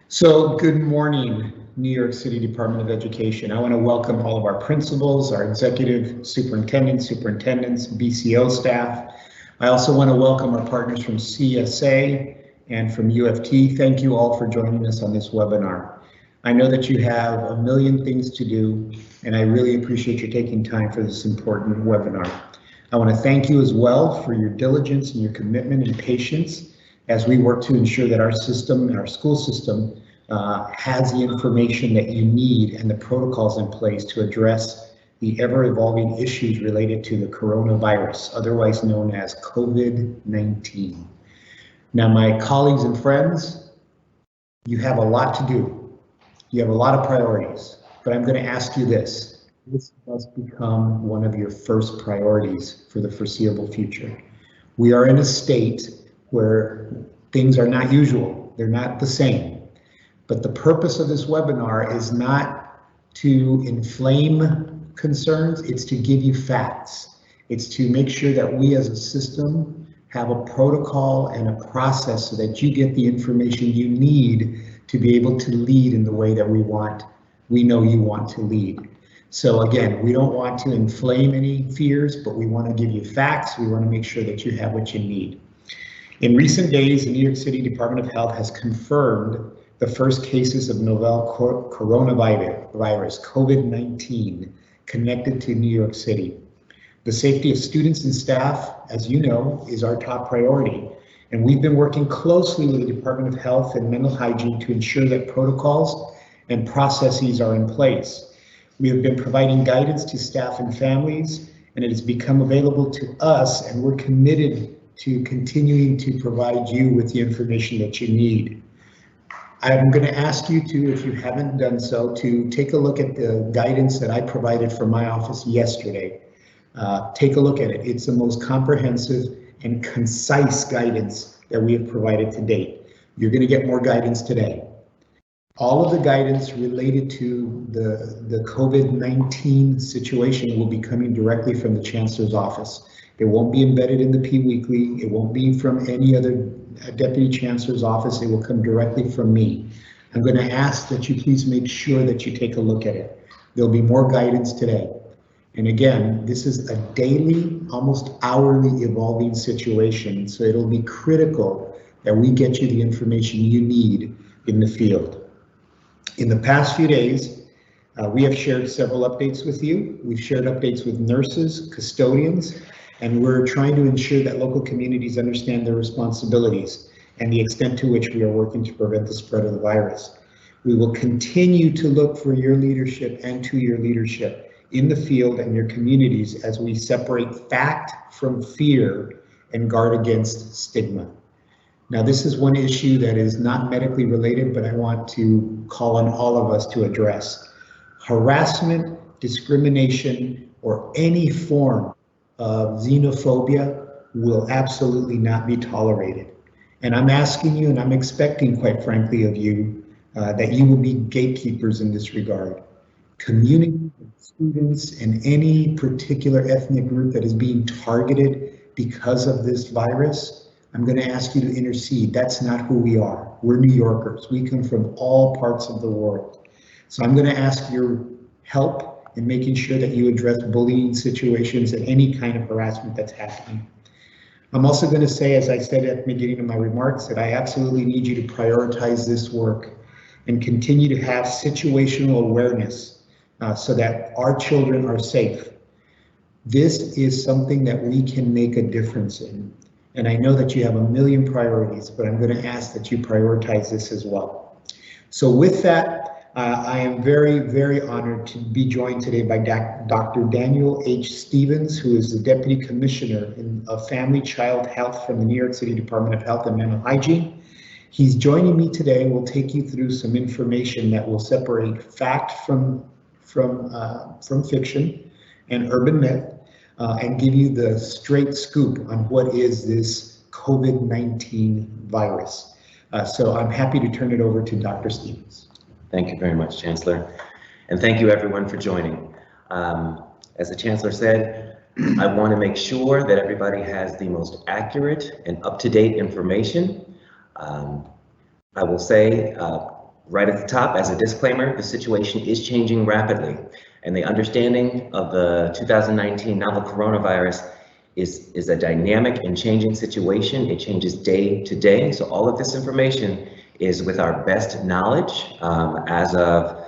So good morning, New York City Department of Education. I want to welcome all of our principals, our executive superintendents, BCO staff. I also want to welcome our partners from CSA and from UFT. Thank you all for joining us on this webinar. I know that you have a million things to do, and I really appreciate you taking time for this important webinar. I want to thank you as well for your diligence and your commitment and patience as we work to ensure that our system and our school system has the information that you need and the protocols in place to address the ever-evolving issues related to the coronavirus, otherwise known as COVID-19. Now, my colleagues and friends, you have a lot to do. You have a lot of priorities, but I'm going to ask you this. This must become one of your first priorities for the foreseeable future. We are in a state where things are not usual. They're not the same. But the purpose of this webinar is not to inflame concerns, it's to give you facts. It's to make sure that we as a system have a protocol and a process so that you get the information you need to be able to lead in the way that we know you want to lead. So again, we don't want to inflame any fears, but we want to give you facts. We want to make sure that you have what you need. In recent days, the New York City Department of Health has confirmed the first cases of novel coronavirus, COVID-19, connected to New York City. The safety of students and staff, as you know, is our top priority. And we've been working closely with the Department of Health and Mental Hygiene to ensure that protocols and processes are in place. We have been providing guidance to staff and families, and it has become available to us, and we're committed to continuing to provide you with the information that you need. I'm going to ask you to, if you haven't done so, to take a look at the guidance that I provided from my office yesterday. Take a look at it. It's the most comprehensive and concise guidance that we have provided to date. You're going to get more guidance today. All of the guidance related to the COVID-19 situation will be coming directly from the Chancellor's office. It won't be embedded in the P Weekly. It won't be from any other Deputy Chancellor's office. It will come directly from me. I'm going to ask that you please make sure that you take a look at it. There'll be more guidance today. And again, this is a daily, almost hourly evolving situation. So it'll be critical that we get you the information you need in the field. In the past few days, we have shared several updates with you. We've shared updates with nurses, custodians, and we're trying to ensure that local communities understand their responsibilities and the extent to which we are working to prevent the spread of the virus. We will continue to look for your leadership and to your leadership in the field and your communities as we separate fact from fear and guard against stigma. Now, this is one issue that is not medically related, but I want to call on all of us to address. Harassment, discrimination, or any form of xenophobia will absolutely not be tolerated. And I'm asking you, and I'm expecting, quite frankly, of you, that you will be gatekeepers in this regard. Community, students, and any particular ethnic group that is being targeted because of this virus, I'm going to ask you to intercede. That's not who we are. We're New Yorkers. We come from all parts of the world. So I'm going to ask your help in making sure that you address bullying situations and any kind of harassment that's happening. I'm also going to say, as I said at the beginning of my remarks, that I absolutely need you to prioritize this work and continue to have situational awareness so that our children are safe. This is something that we can make a difference in. And I know that you have a million priorities, but I'm going to ask that you prioritize this as well. So with that, I am very, very honored to be joined today by Dr. Daniel H. Stevens, who is the Deputy Commissioner of Family Child Health from the New York City Department of Health and Mental Hygiene. He's joining me today and will take you through some information that will separate fact from fiction and urban myth, and give you the straight scoop on what is this COVID-19 virus. So I'm happy to turn it over to Dr. Stevens. Thank you very much, Chancellor. And thank you everyone for joining. As the Chancellor said, I want to make sure that everybody has the most accurate and up-to-date information. I will say Right at the top, as a disclaimer, the situation is changing rapidly, and the understanding of the 2019 novel coronavirus is a dynamic and changing situation. It changes day to day, so all of this information is with our best knowledge as of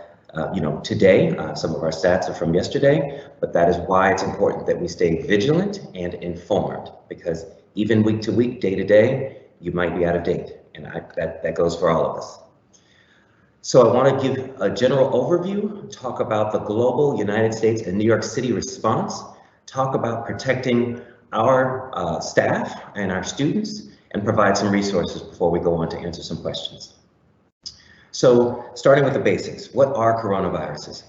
today. Some of our stats are from yesterday, but that is why it's important that we stay vigilant and informed, because even week to week, day to day, you might be out of date, and that goes for all of us. So I want to give a general overview, talk about the global United States and New York City response, talk about protecting our staff and our students, and provide some resources before we go on to answer some questions. So starting with the basics, what are coronaviruses?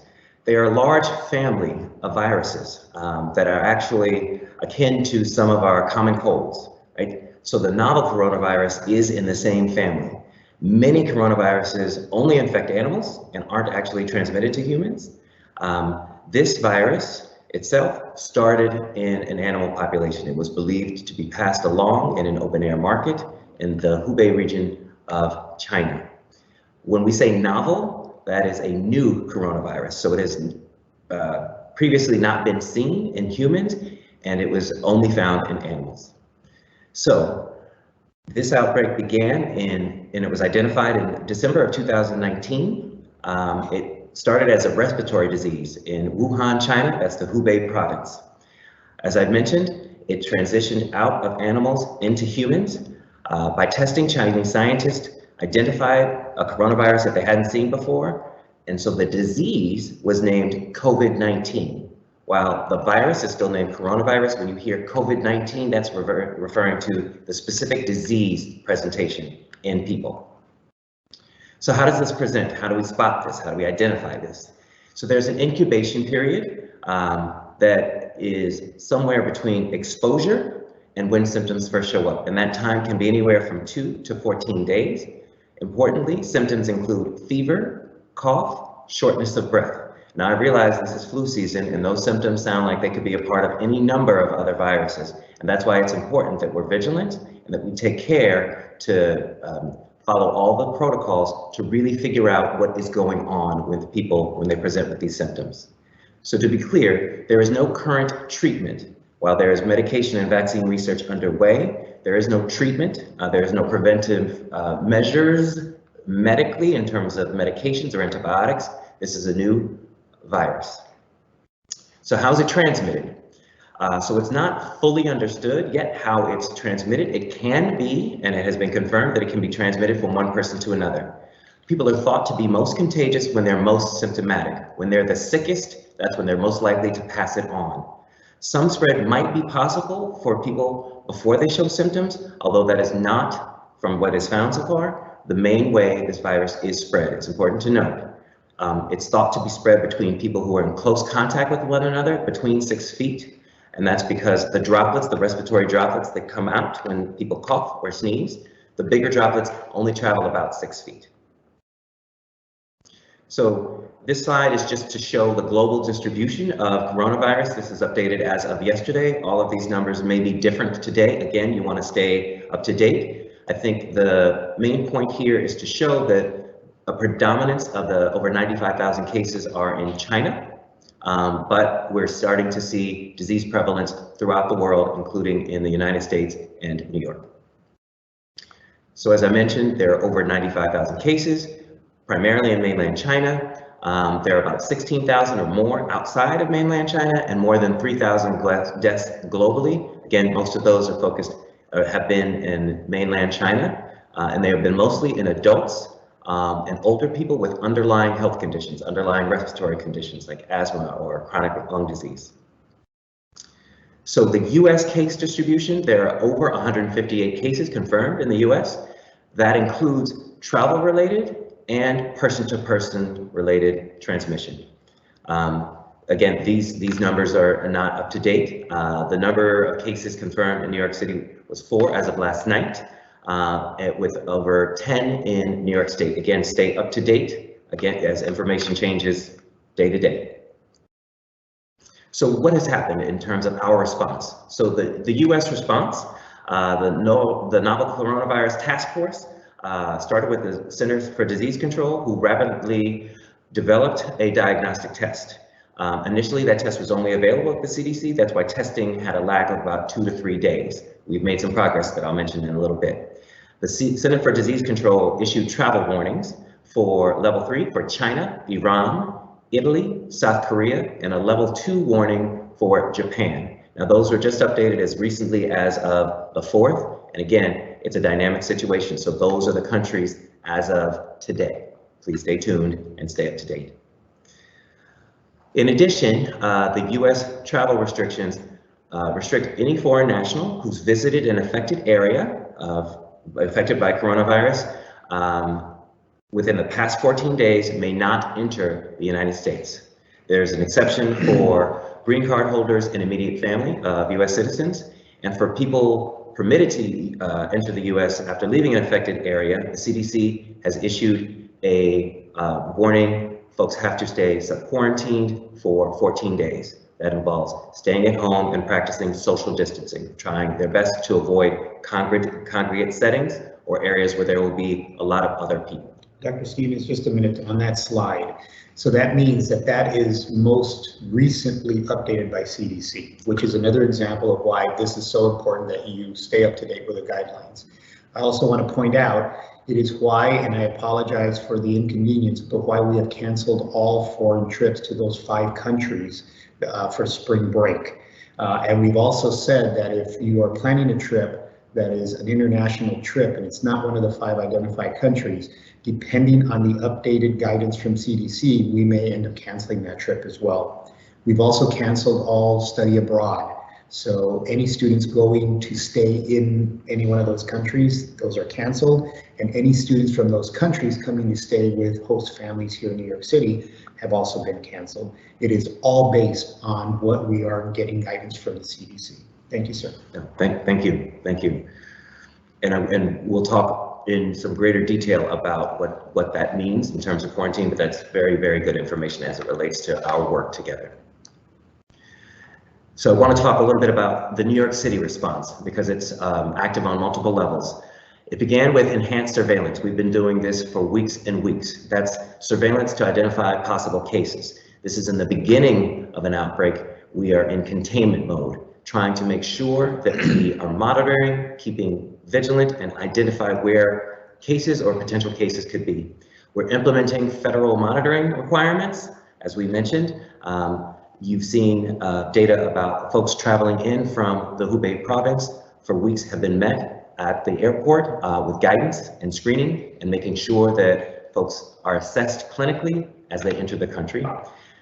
They are a large family of viruses that are actually akin to some of our common colds, right? So the novel coronavirus is in the same family. Many coronaviruses only infect animals and aren't actually transmitted to humans. This virus itself started in an animal population. It was believed to be passed along in an open air market in the Hubei region of China. When we say novel, that is a new coronavirus. So it has previously not been seen in humans, and it was only found in animals. So this outbreak began and it was identified in December of 2019. It started as a respiratory disease in Wuhan, China. That's the Hubei province. As I've mentioned, it transitioned out of animals into humans. By testing, Chinese scientists identified a coronavirus that they hadn't seen before, and so the disease was named COVID-19. While the virus is still named coronavirus, when you hear COVID-19, that's referring to the specific disease presentation in people. So how does this present? How do we spot this? How do we identify this? So there's an incubation period that is somewhere between exposure and when symptoms first show up, and that time can be anywhere from 2 to 14 days. Importantly, symptoms include fever, cough, shortness of breath. Now I realize this is flu season and those symptoms sound like they could be a part of any number of other viruses. And that's why it's important that we're vigilant and that we take care to follow all the protocols to really figure out what is going on with people when they present with these symptoms. So to be clear, there is no current treatment. While there is medication and vaccine research underway, there is no treatment, there is no preventive measures medically in terms of medications or antibiotics. This is a new virus. So how is it transmitted? So it's not fully understood yet how it's transmitted. It can be, and it has been confirmed that it can be transmitted from one person to another. People are thought to be most contagious when they're most symptomatic. When they're the sickest, that's when they're most likely to pass it on. Some spread might be possible for people before they show symptoms, although that is not, from what is found so far, the main way this virus is spread. It's important to note. It's thought to be spread between people who are in close contact with one another, between 6 feet. And that's because the droplets, the respiratory droplets that come out when people cough or sneeze, the bigger droplets only travel about 6 feet. So this slide is just to show the global distribution of coronavirus. This is updated as of yesterday. All of these numbers may be different today. Again, you want to stay up to date. I think the main point here is to show that a predominance of the over 95,000 cases are in China. But we're starting to see disease prevalence throughout the world, including in the United States and New York. So as I mentioned, there are over 95,000 cases, primarily in mainland China. There are about 16,000 or more outside of mainland China and more than 3,000 deaths globally. Again, most of those are focused or have been in mainland China, and they have been mostly in adults and older people with underlying health conditions, underlying respiratory conditions like asthma or chronic lung disease. So the US case distribution, there are over 158 cases confirmed in the US. That includes travel-related and person-to-person related transmission. Again, these numbers are not up to date. The number of cases confirmed in New York City was 4 as of last night. With over 10 in New York State. Again, stay up to date, again, as information changes day to day. So what has happened in terms of our response? So the US response, the Novel Coronavirus Task Force started with the Centers for Disease Control, who rapidly developed a diagnostic test. Initially, that test was only available at the CDC. That's why testing had a lag of about 2 to 3 days. We've made some progress that I'll mention in a little bit. The Center for Disease Control issued travel warnings for level 3 for China, Iran, Italy, South Korea, and a level 2 warning for Japan. Now, those were just updated as recently as of the 4th. And again, it's a dynamic situation. So those are the countries as of today. Please stay tuned and stay up to date. In addition, the U.S. travel restrictions restrict any foreign national who's visited an affected area affected by coronavirus within the past 14 days may not enter the United States. There's an exception for green card holders and immediate family of U.S. citizens, and for people permitted to enter the U.S. after leaving an affected area, the CDC has issued a warning. Folks have to stay sub-quarantined for 14 days. That involves staying at home and practicing social distancing, trying their best to avoid congregate settings or areas where there will be a lot of other people. Dr. Stevens, just a minute on that slide. So that means that that is most recently updated by CDC, which is another example of why this is so important that you stay up to date with the guidelines. I also want to point out it is why, and I apologize for the inconvenience, but why we have canceled all foreign trips to those 5 countries for spring break. And we've also said that if you are planning a trip that is an international trip and it's not one of the 5 identified countries, depending on the updated guidance from CDC, we may end up canceling that trip as well. We've also canceled all study abroad. So any students going to stay in any one of those countries, those are canceled. And any students from those countries coming to stay with host families here in New York City have also been canceled. It is all based on what we are getting guidance from the CDC. Thank you, sir. Yeah, thank you. And we'll talk in some greater detail about what that means in terms of quarantine, but that's very, very good information as it relates to our work together. So I want to talk a little bit about the New York City response because it's active on multiple levels. It began with enhanced surveillance. We've been doing this for weeks and weeks. That's surveillance to identify possible cases. This is in the beginning of an outbreak. We are in containment mode, trying to make sure that we are monitoring, keeping vigilant, and identify where cases or potential cases could be. We're implementing federal monitoring requirements, as we mentioned. You've seen data about folks traveling in from the Hubei province for weeks have been met at the airport with guidance and screening and making sure that folks are assessed clinically as they enter the country.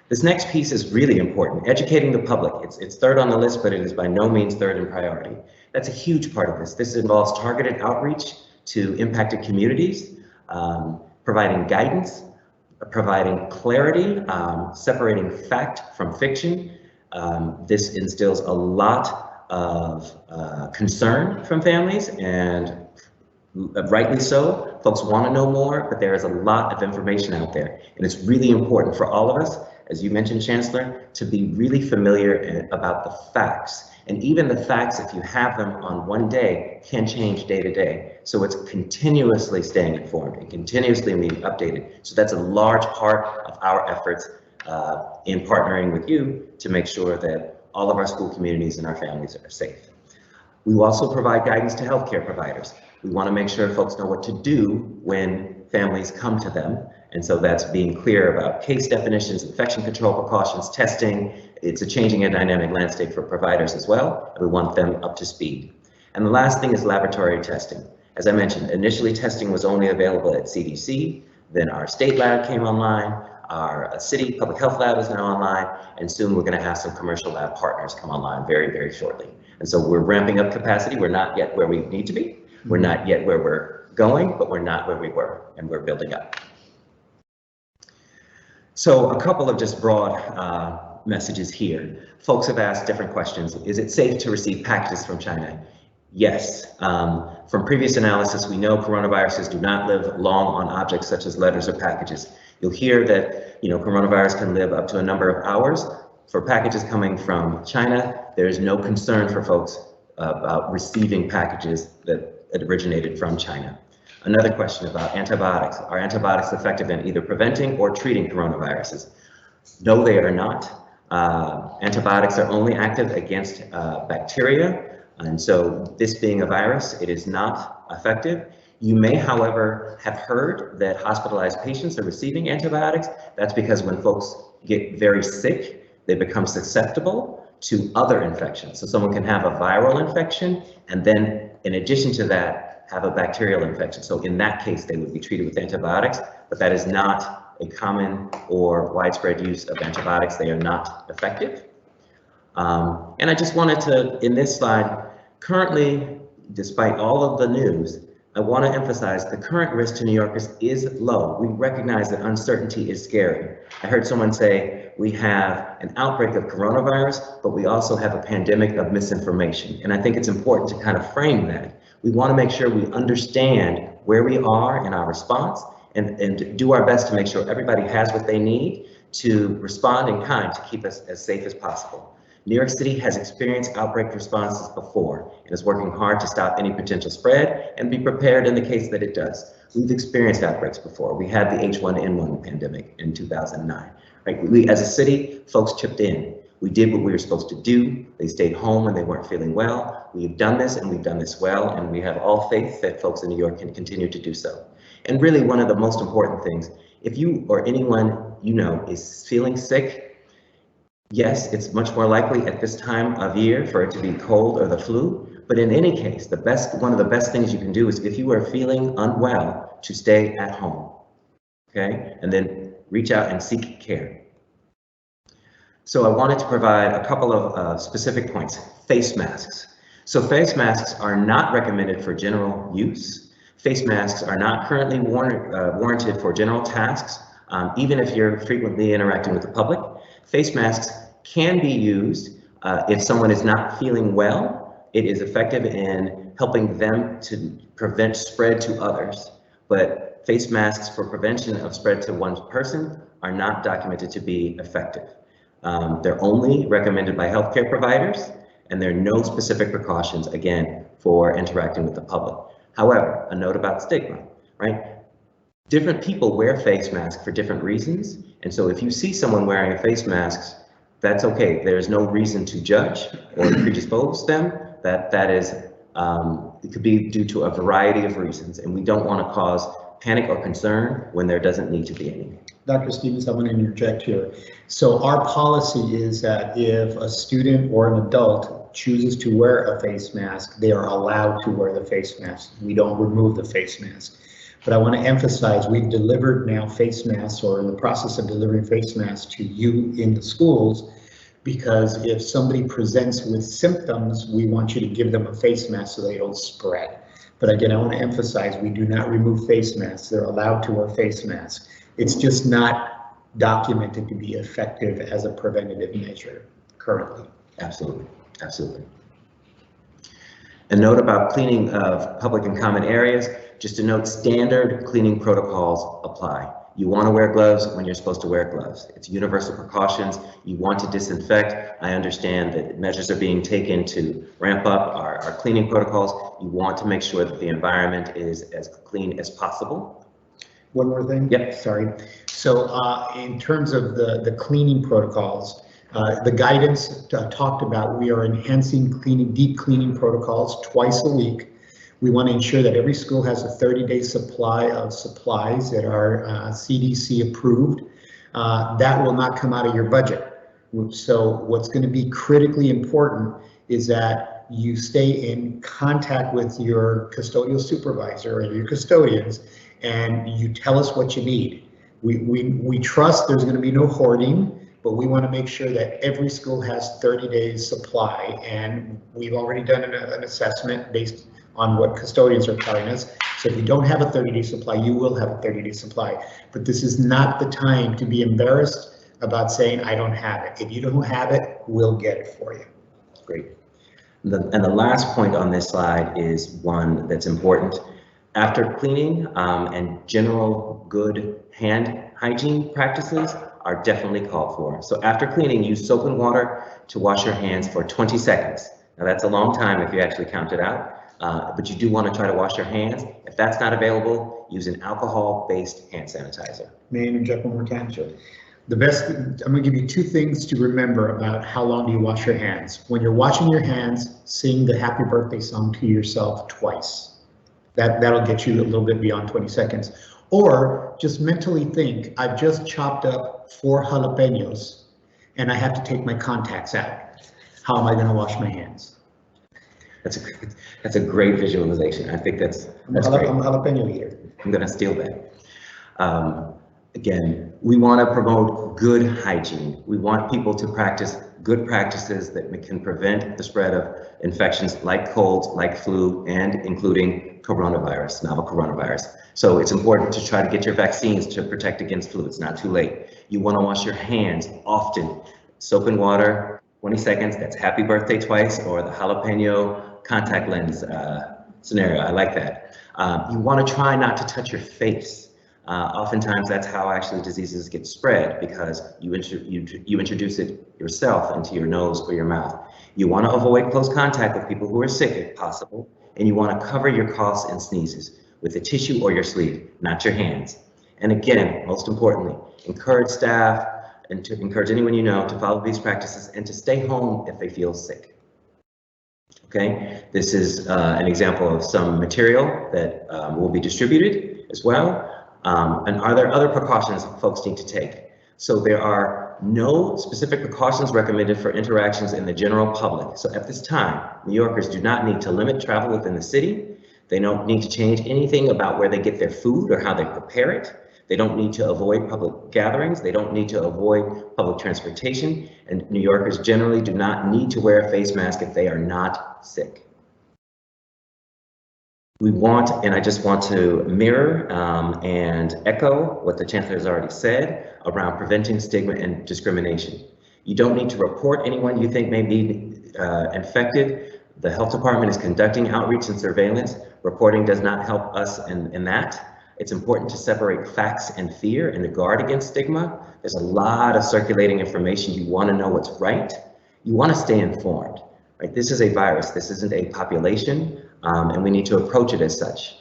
This next piece is really important, educating the public. It's third on the list, but it is by no means third in priority. That's a huge part of this. This involves targeted outreach to impacted communities, providing guidance, providing clarity, separating fact from fiction. This instills a lot of concern from families, and rightly so. Folks want to know more, but there is a lot of information out there. And it's really important for all of us, as you mentioned, Chancellor, to be really familiar about the facts. And even the facts, if you have them on one day, can change day to day. So it's continuously staying informed and continuously being updated. So that's a large part of our efforts in partnering with you to make sure that all of our school communities and our families are safe. We will also provide guidance to healthcare providers. We want to make sure folks know what to do when families come to them. And so that's being clear about case definitions, infection control precautions, testing. It's a changing and dynamic landscape for providers as well, and we want them up to speed. And the last thing is laboratory testing. As I mentioned, initially testing was only available at CDC, then our state lab came online, our city public health lab is now online, and soon we're going to have some commercial lab partners come online very, very shortly. And so we're ramping up capacity. We're not yet where we need to be. We're not yet where we're going, but we're not where we were, and we're building up. So a couple of just broad messages here. Folks have asked different questions. Is it safe to receive packages from China? Yes. From previous analysis, we know coronaviruses do not live long on objects such as letters or packages. You'll hear that coronavirus can live up to a number of hours. For packages coming from China, there is no concern for folks about receiving packages that originated from China. Another question about antibiotics. Are antibiotics effective in either preventing or treating coronaviruses? No, they are not. Antibiotics are only active against bacteria, and so this being a virus, it is not effective. You may, however, have heard that hospitalized patients are receiving antibiotics. That's because when folks get very sick, they become susceptible to other infections. So someone can have a viral infection and then, in addition to that, have a bacterial infection. So in that case, they would be treated with antibiotics, but that is not a common or widespread use of antibiotics. They are not effective. And I just wanted to, in this slide, currently, despite all of the news, I want to emphasize the current risk to New Yorkers is low. We recognize that uncertainty is scary. I heard someone say we have an outbreak of coronavirus, but we also have a pandemic of misinformation. And I think it's important to kind of frame that. We want to make sure we understand where we are in our response and do our best to make sure everybody has what they need to respond in kind to keep us as safe as possible. New York City has experienced outbreak responses before and is working hard to stop any potential spread and be prepared in the case that it does. We've experienced outbreaks before. We had the H1N1 pandemic in 2009. Right? We, as a city, folks chipped in. We did what we were supposed to do. They stayed home when they weren't feeling well. We've done this and we've done this well, and we have all faith that folks in New York can continue to do so. And really, one of the most important things, if you or anyone you know is feeling sick, yes, it's much more likely at this time of year for it to be cold or the flu, but in any case, one of the best things you can do is if you are feeling unwell, to stay at home, okay? And then reach out and seek care. So I wanted to provide a couple of specific points. Face masks. So face masks are not recommended for general use. Face masks are not currently warranted for general tasks, even if you're frequently interacting with the public. Face masks can be used if someone is not feeling well. It is effective in helping them to prevent spread to others, but face masks for prevention of spread to one person are not documented to be effective. They're only recommended by healthcare providers, and there are no specific precautions, again, for interacting with the public. However, a note about stigma, right? Different people wear face masks for different reasons, and so if you see someone wearing a face mask, that's okay. There's no reason to judge or predispose them. That is, it could be due to a variety of reasons, and we don't want to cause panic or concern when there doesn't need to be any. Dr. Stevens, I'm going to interject here. So our policy is that if a student or an adult chooses to wear a face mask, they are allowed to wear the face mask. We don't remove the face mask. But I want to emphasize we've delivered now face masks, or in the process of delivering face masks to you in the schools, because if somebody presents with symptoms, we want you to give them a face mask so they don't spread. But again, I want to emphasize we do not remove face masks. They're allowed to wear face masks. It's just not documented to be effective as a preventative measure currently. Absolutely, absolutely. A note about cleaning of public and common areas. Just to note, standard cleaning protocols apply. You want to wear gloves when you're supposed to wear gloves. It's universal precautions. You want to disinfect. I understand that measures are being taken to ramp up our cleaning protocols. You want to make sure that the environment is as clean as possible. One more thing? Yep. Sorry. So in terms of the cleaning protocols, the guidance talked about, we are enhancing deep cleaning protocols twice a week. We want to ensure that every school has a 30-day supply of supplies that are CDC approved. That will not come out of your budget. So what's going to be critically important is that you stay in contact with your custodial supervisor or your custodians, and you tell us what you need. We trust there's going to be no hoarding, but we want to make sure that every school has 30 days supply, and we've already done an assessment based on what custodians are telling us. So if you don't have a 30-day supply, you will have a 30-day supply. But this is not the time to be embarrassed about saying, I don't have it. If you don't have it, we'll get it for you. Great. And the last point on this slide is one that's important. After cleaning and general good hand hygiene practices are definitely called for. So after cleaning, use soap and water to wash your hands for 20 seconds. Now that's a long time if you actually count it out. but you do want to try to wash your hands. If that's not available, use an alcohol-based hand sanitizer. May I interject one more time? Sure. I'm going to give you two things to remember about how long do you wash your hands. When you're washing your hands, sing the happy birthday song to yourself twice. That'll get you a little bit beyond 20 seconds. Or just mentally think, I've just chopped up 4 jalapenos and I have to take my contacts out. How am I going to wash my hands? That's a great visualization. I think that's great. I'm a jalapeno eater. I'm going to steal that. Again, we want to promote good hygiene. We want people to practice good practices that can prevent the spread of infections like colds, like flu, and including coronavirus, novel coronavirus. So it's important to try to get your vaccines to protect against flu. It's not too late. You want to wash your hands often. Soap and water, 20 seconds, that's happy birthday twice, or the jalapeno contact lens scenario. I like that. You want to try not to touch your face. Oftentimes that's how actually diseases get spread, because you introduce it yourself into your nose or your mouth. You want to avoid close contact with people who are sick if possible, and you want to cover your coughs and sneezes with a tissue or your sleeve, not your hands. And again, most importantly, encourage staff and to encourage anyone you know to follow these practices and to stay home if they feel sick. Okay, this is an example of some material that will be distributed as well. And are there other precautions folks need to take? So there are no specific precautions recommended for interactions in the general public. So at this time, New Yorkers do not need to limit travel within the city. They don't need to change anything about where they get their food or how they prepare it. They don't need to avoid public gatherings. They don't need to avoid public transportation. And New Yorkers generally do not need to wear a face mask if they are not sick. We want, and I just want to mirror and echo what the Chancellor has already said around preventing stigma and discrimination. You don't need to report anyone you think may be infected. The health department is conducting outreach and surveillance. Reporting does not help us in that. It's important to separate facts and fear and to guard against stigma. There's a lot of circulating information. You want to know what's right. You want to stay informed. Right? This is a virus. This isn't a population. And we need to approach it as such.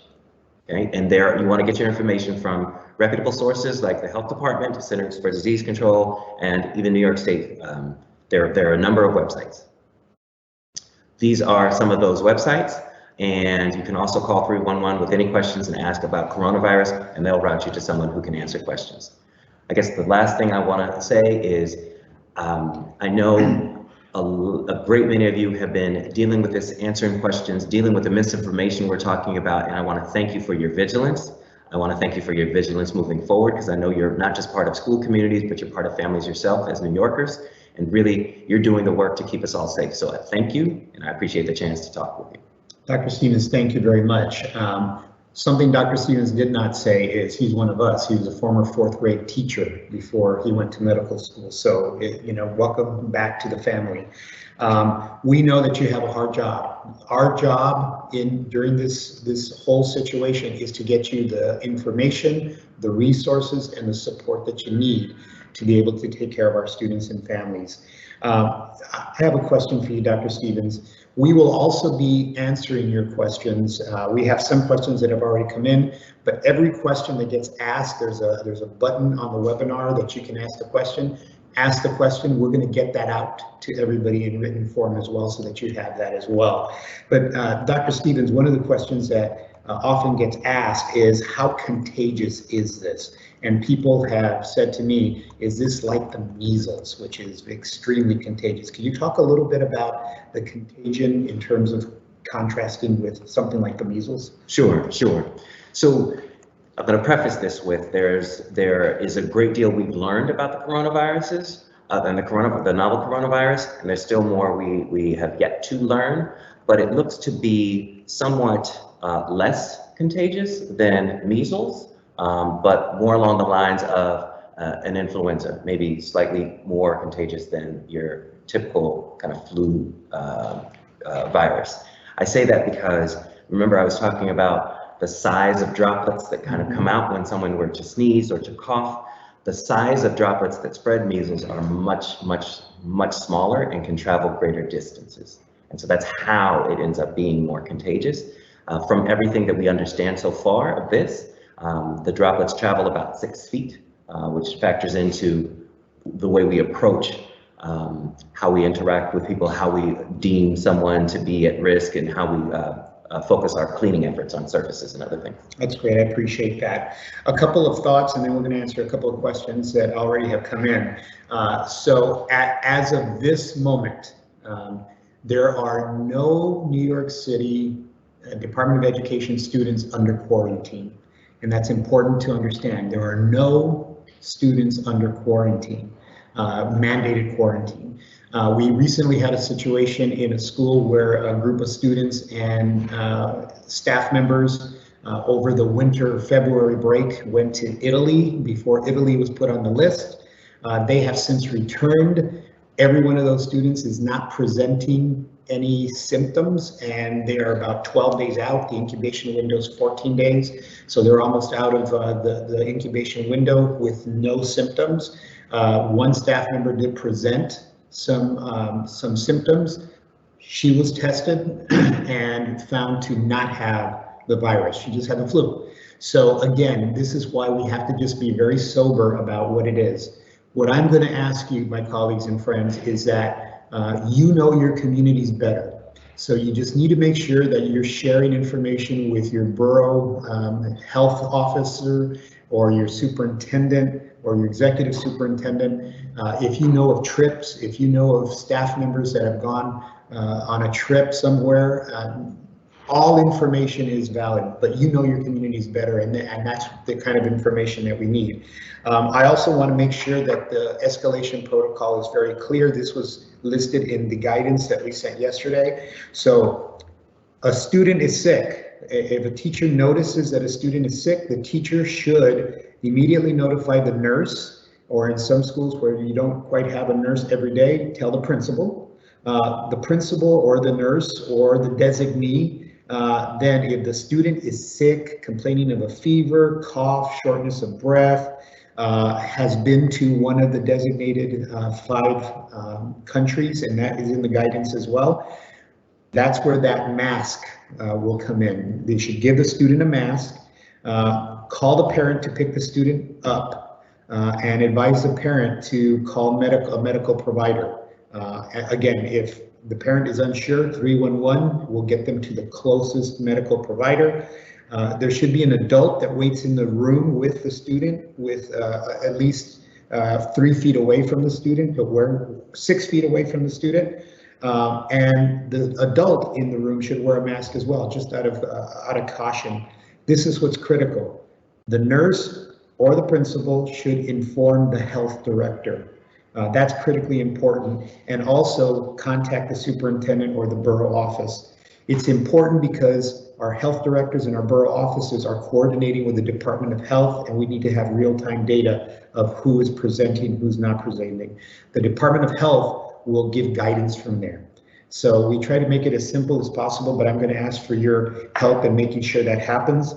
Okay, and there you want to get your information from reputable sources like the Health Department, Centers for Disease Control, and even New York State. There are a number of websites. These are some of those websites, and you can also call 311 with any questions and ask about coronavirus, and they'll route you to someone who can answer questions. I guess the last thing I want to say is I know a great many of you have been dealing with this, answering questions, dealing with the misinformation we're talking about, and I want to thank you for your vigilance. I want to thank you for your vigilance moving forward, because I know you're not just part of school communities, but you're part of families yourself as New Yorkers, and really you're doing the work to keep us all safe. So I thank you, and I appreciate the chance to talk with you. Dr. Stevens, thank you very much. Something Dr. Stevens did not say is he's one of us. He was a former 4th grade teacher before he went to medical school. So, welcome back to the family. We know that you have a hard job. Our job during this whole situation is to get you the information, the resources, and the support that you need to be able to take care of our students and families. I have a question for you, Dr. Stevens. We will also be answering your questions. We have some questions that have already come in, but every question that gets asked, there's a button on the webinar that you can ask the question. Ask the question. We're going to get that out to everybody in written form as well, so that you have that as well. But Dr. Stevens, one of the questions that often gets asked is, how contagious is this? And people have said to me, is this like the measles, which is extremely contagious? Can you talk a little bit about the contagion in terms of contrasting with something like the measles? Sure. So I'm going to preface this with there is a great deal we've learned about the coronaviruses and the novel coronavirus, and there's still more we have yet to learn, but it looks to be somewhat less contagious than measles, but more along the lines of an influenza, maybe slightly more contagious than your typical kind of flu virus. I say that because, remember I was talking about the size of droplets that kind of come out when someone were to sneeze or to cough. The size of droplets that spread measles are much smaller and can travel greater distances. And so that's how it ends up being more contagious. From everything that we understand so far of this, the droplets travel about 6 feet, which factors into the way we approach how we interact with people, how we deem someone to be at risk, and how we focus our cleaning efforts on surfaces and other things. That's great, I appreciate that. A couple of thoughts, and then we're going to answer a couple of questions that already have come in. As of this moment, there are no New York City Department of Education students under quarantine, and that's important to understand. There are no students under quarantine, mandated quarantine. We recently had a situation in a school where a group of students and staff members over the winter February break went to Italy before Italy was put on the list. They have since returned. Every one of those students is not presenting any symptoms, and they are about 12 days out. The incubation window is 14 days, so they're almost out of the incubation window with no symptoms. One staff member did present some symptoms. She was tested and found to not have the virus. She just had the flu. So again, this is why we have to just be very sober about what it is. What I'm going to ask you, my colleagues and friends, is that you know your communities better. So you just need to make sure that you're sharing information with your borough health officer or your superintendent or your executive superintendent. If you know of trips, if you know of staff members that have gone on a trip somewhere, all information is valid, but you know your communities better, and that's the kind of information that we need. I also want to make sure that the escalation protocol is very clear. This was listed in the guidance that we sent yesterday. So a student is sick. If a teacher notices that a student is sick, the teacher should immediately notify the nurse, or in some schools where you don't quite have a nurse every day, tell the principal. The principal or the nurse or the designee. Then if the student is sick, complaining of a fever, cough, shortness of breath, has been to one of the designated 5 countries, and that is in the guidance as well, that's where that mask will come in. They should give the student a mask, call the parent to pick the student up, and advise the parent to call a medical provider. Again, if the parent is unsure, 311 will get them to the closest medical provider. There should be an adult that waits in the room with the student, with at least 3 feet away from the student, but we're 6 feet away from the student. And the adult in the room should wear a mask as well, just out of caution. This is what's critical. The nurse or the principal should inform the health director. That's critically important, and also contact the superintendent or the borough office. It's important because our health directors and our borough offices are coordinating with the Department of Health, and we need to have real-time data of who is presenting, who's not presenting. The Department of Health will give guidance from there. So we try to make it as simple as possible, but I'm going to ask for your help in making sure that happens.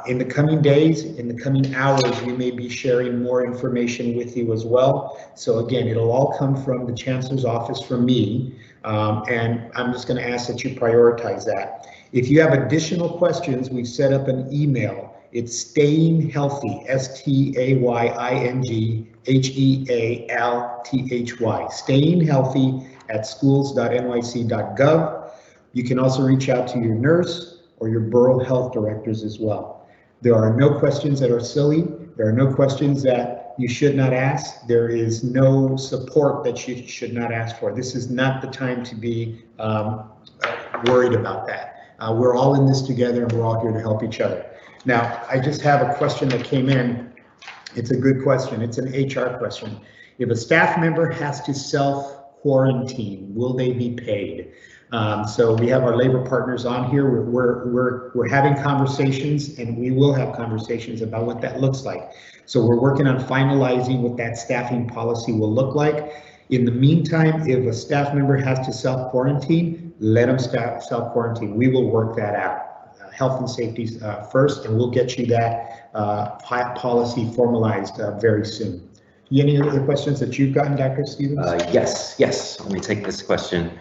In the coming days, in the coming hours, we may be sharing more information with you as well. So again, it'll all come from the Chancellor's office from me, and I'm just going to ask that you prioritize that. If you have additional questions, we've set up an email. It's Staying Healthy, STAYINGHEALTHY, Staying Healthy at schools.nyc.gov. You can also reach out to your nurse or your borough health directors as well. There are no questions that are silly. There are no questions that you should not ask. There is no support that you should not ask for. This is not the time to be worried about that. We're all in this together, and we're all here to help each other. Now, I just have a question that came in. It's a good question. It's an HR question. If a staff member has to self-quarantine, will they be paid? So we have our labor partners on here. We're having conversations, and we will have conversations about what that looks like. So we're working on finalizing what that staffing policy will look like. In the meantime, if a staff member has to self-quarantine, let them self-quarantine. We will work that out. Health and safety first, and we'll get you that policy formalized very soon. Any other questions that you've gotten, Dr. Stevens? Yes. Let me take this question.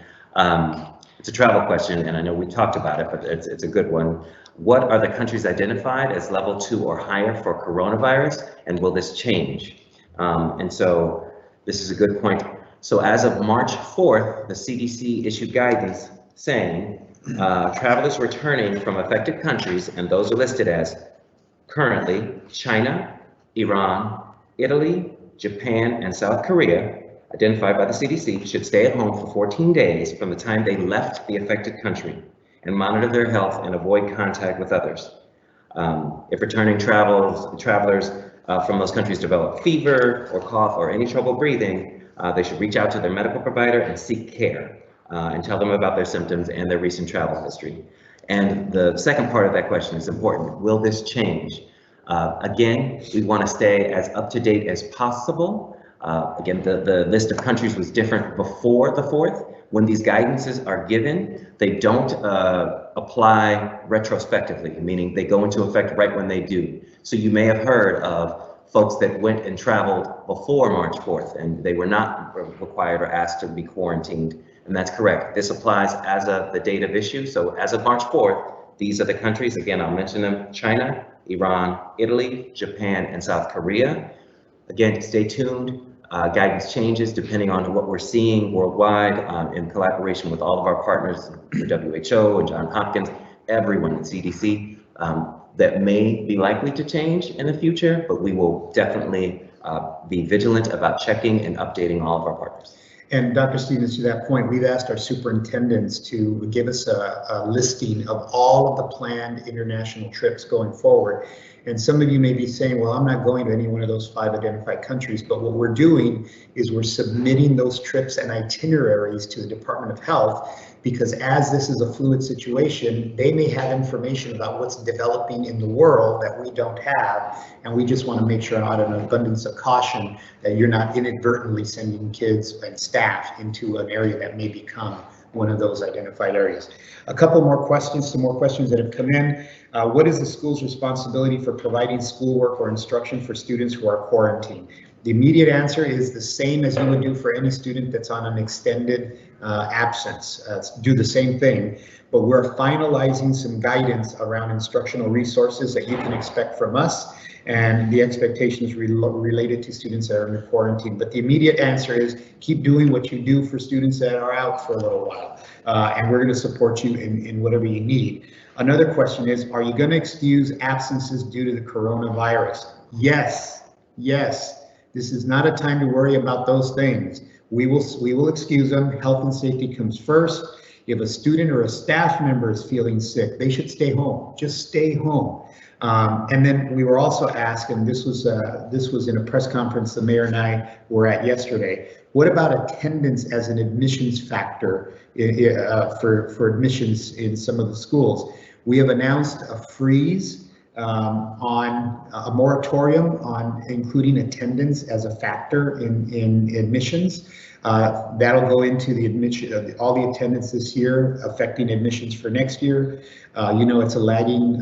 It's a travel question, and I know we talked about it, but it's a good one. What are the countries identified as level 2 or higher for coronavirus, and will this change? And so this is a good point. So as of March 4th, the CDC issued guidance saying travelers returning from affected countries, and those are listed as currently China, Iran, Italy, Japan, and South Korea, identified by the CDC, should stay at home for 14 days from the time they left the affected country and monitor their health and avoid contact with others. If returning travelers from those countries develop fever or cough or any trouble breathing, they should reach out to their medical provider and seek care and tell them about their symptoms and their recent travel history. And the second part of that question is important. Will this change? Again, we want to stay as up to date as possible. Again, the list of countries was different before the 4th. When these guidances are given, they don't apply retrospectively, meaning they go into effect right when they do. So you may have heard of folks that went and traveled before March 4th, and they were not required or asked to be quarantined, and that's correct. This applies as of the date of issue. So as of March 4th, these are the countries, again, I'll mention them: China, Iran, Italy, Japan, and South Korea. Again, stay tuned. Guidance changes depending on what we're seeing worldwide in collaboration with all of our partners, the WHO and Johns Hopkins, everyone at CDC. That may be likely to change in the future, but we will definitely be vigilant about checking and updating all of our partners. And Dr. Stevens, to that point, we've asked our superintendents to give us a listing of all of the planned international trips going forward. And some of you may be saying, well, I'm not going to any one of those 5 identified countries, but what we're doing is we're submitting those trips and itineraries to the Department of Health, because as this is a fluid situation, they may have information about what's developing in the world that we don't have. And we just want to make sure, out of an abundance of caution, that you're not inadvertently sending kids and staff into an area that may become one of those identified areas. A couple more questions, some more questions that have come in. What is the school's responsibility for providing schoolwork or instruction for students who are quarantined? The immediate answer is the same as you would do for any student that's on an extended absence. Do the same thing, but we're finalizing some guidance around instructional resources that you can expect from us, and the expectations related to students that are in quarantine. But the immediate answer is keep doing what you do for students that are out for a little while, and we're going to support you in whatever you need. Another question is, are you going to excuse absences due to the coronavirus? Yes, yes. This is not a time to worry about those things. We will excuse them. Health and safety comes first. If a student or a staff member is feeling sick, they should stay home. Just stay home. And then we were also asked, and this was in a press conference the mayor and I were at yesterday, what about attendance as an admissions factor for admissions in some of the schools? We have announced a freeze on a moratorium on including attendance as a factor in admissions. That'll go into the admission of all the attendance this year, affecting admissions for next year. You know, it's a lagging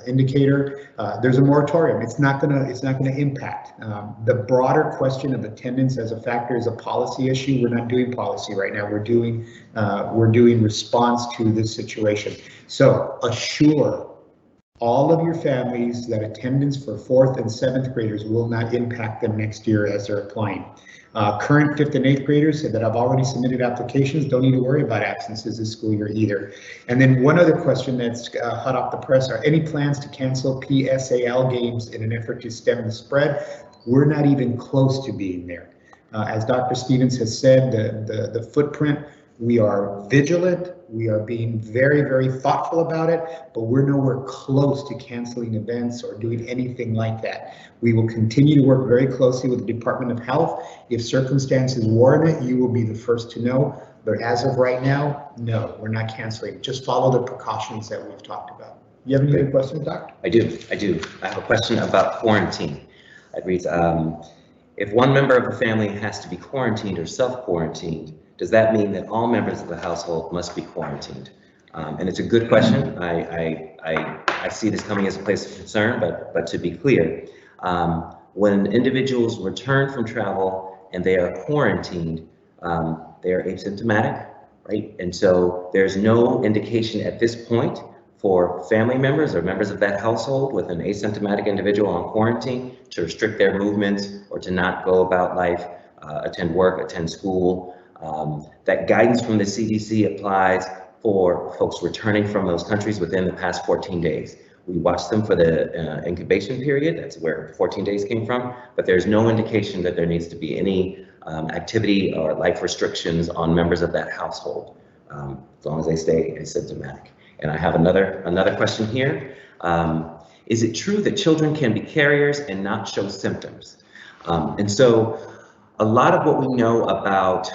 indicator. There's a moratorium. It's not gonna impact. The broader question of attendance as a factor is a policy issue. We're not doing policy right now. We're doing response to this situation. So assure all of your families that attendance for 4th and 7th graders will not impact them next year as they're applying. Current 5th and 8th graders that have already submitted applications don't need to worry about absences this school year either. And then one other question that's hot off the press: are any plans to cancel PSAL games in an effort to stem the spread? We're not even close to being there. As Dr. Stevens has said, the footprint, we are vigilant. We are being very, very thoughtful about it, but we're nowhere close to canceling events or doing anything like that. We will continue to work very closely with the Department of Health. If circumstances warrant it, you will be the first to know. But as of right now, no, we're not canceling. Just follow the precautions that we've talked about. You have any other questions, Doctor? I do. I have a question about quarantine. It reads, if one member of the family has to be quarantined or self-quarantined, does that mean that all members of the household must be quarantined? And it's a good question. I see this coming as a place of concern, but to be clear, when individuals return from travel and they are quarantined, they are asymptomatic. right? And so there's no indication at this point for family members or members of that household with an asymptomatic individual on quarantine to restrict their movements or to not go about life, attend work, attend school. That guidance from the CDC applies for folks returning from those countries within the past 14 days. We watched them for the incubation period. That's where 14 days came from, but there's no indication that there needs to be any activity or life restrictions on members of that household, as long as they stay asymptomatic. And I have another question here. Is it true that children can be carriers and not show symptoms? And so a lot of what we know about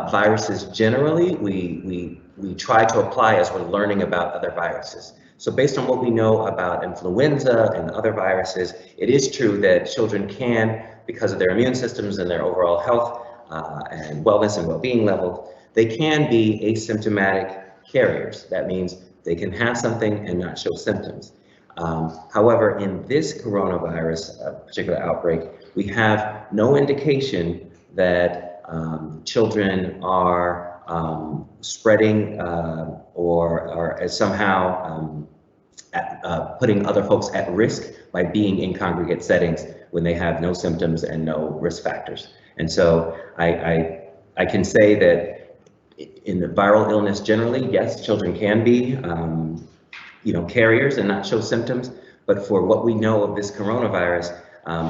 viruses generally, we try to apply as we're learning about other viruses. So based on what we know about influenza and other viruses, it is true that children can, because of their immune systems and their overall health and wellness and well-being levels, they can be asymptomatic carriers. That means they can have something and not show symptoms. However, in this coronavirus particular outbreak, we have no indication that children are spreading or somehow putting other folks at risk by being in congregate settings when they have no symptoms and no risk factors. And so I can say that in the viral illness generally, yes, children can be carriers and not show symptoms, but for what we know of this coronavirus,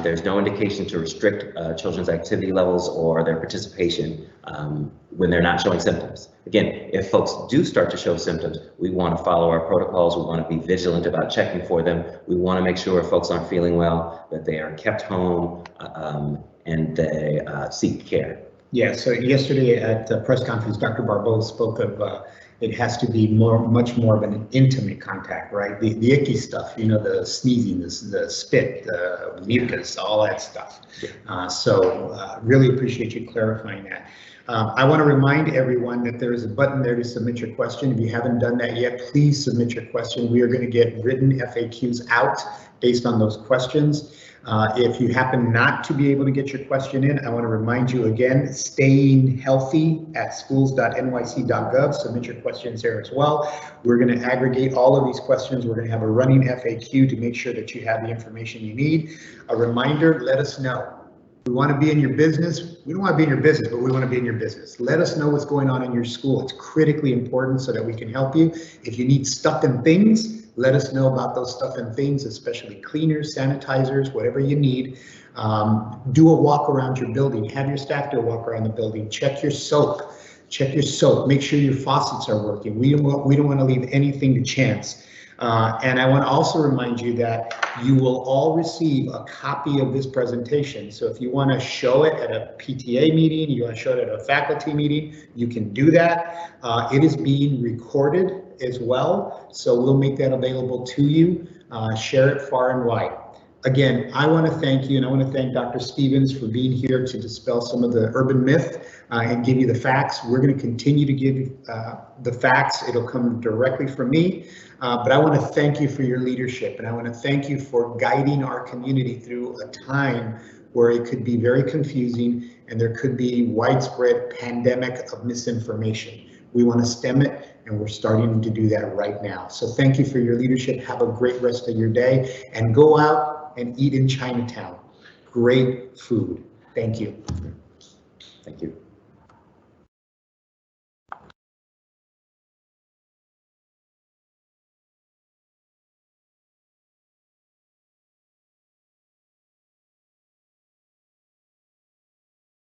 there's no indication to restrict children's activity levels or their participation when they're not showing symptoms. Again, if folks do start to show symptoms, we want to follow our protocols. We want to be vigilant about checking for them. We want to make sure if folks aren't feeling well, that they are kept home and they seek care. Yeah, so yesterday at the press conference, Dr. Barbeau spoke of it has to be much more of an intimate contact, right? The icky stuff, the sneezing, the spit, the mucus, all that stuff. So really appreciate you clarifying that. I want to remind everyone that there is a button there to submit your question. If you haven't done that yet, please submit your question. We are going to get written FAQs out based on those questions. If you happen not to be able to get your question in, I want to remind you again, staying healthy at schools.nyc.gov. Submit your questions there as well. We're going to aggregate all of these questions. We're going to have a running FAQ to make sure that you have the information you need. A reminder, let us know. We want to be in your business. We don't want to be in your business, but we want to be in your business. Let us know what's going on in your school. It's critically important so that we can help you. If you need stuff and things, let us know about those stuff and things, especially cleaners, sanitizers, whatever you need. Do a walk around your building. Have your staff do a walk around the building. Check your soap. Check your soap. Make sure your faucets are working. We don't want to leave anything to chance. And I want to also remind you that you will all receive a copy of this presentation. So if you want to show it at a PTA meeting, you want to show it at a faculty meeting, you can do that. It is being recorded as well, so we'll make that available to you. Share it far and wide. Again, I want to thank you, and I want to thank Dr. Stevens for being here to dispel some of the urban myth and give you the facts. We're going to continue to give the facts. It'll come directly from me, but I want to thank you for your leadership, and I want to thank you for guiding our community through a time where it could be very confusing and there could be widespread pandemic of misinformation. We want to stem it, and we're starting to do that right now. So thank you for your leadership. Have a great rest of your day, and go out and eat in Chinatown. Great food. Thank you. Thank you.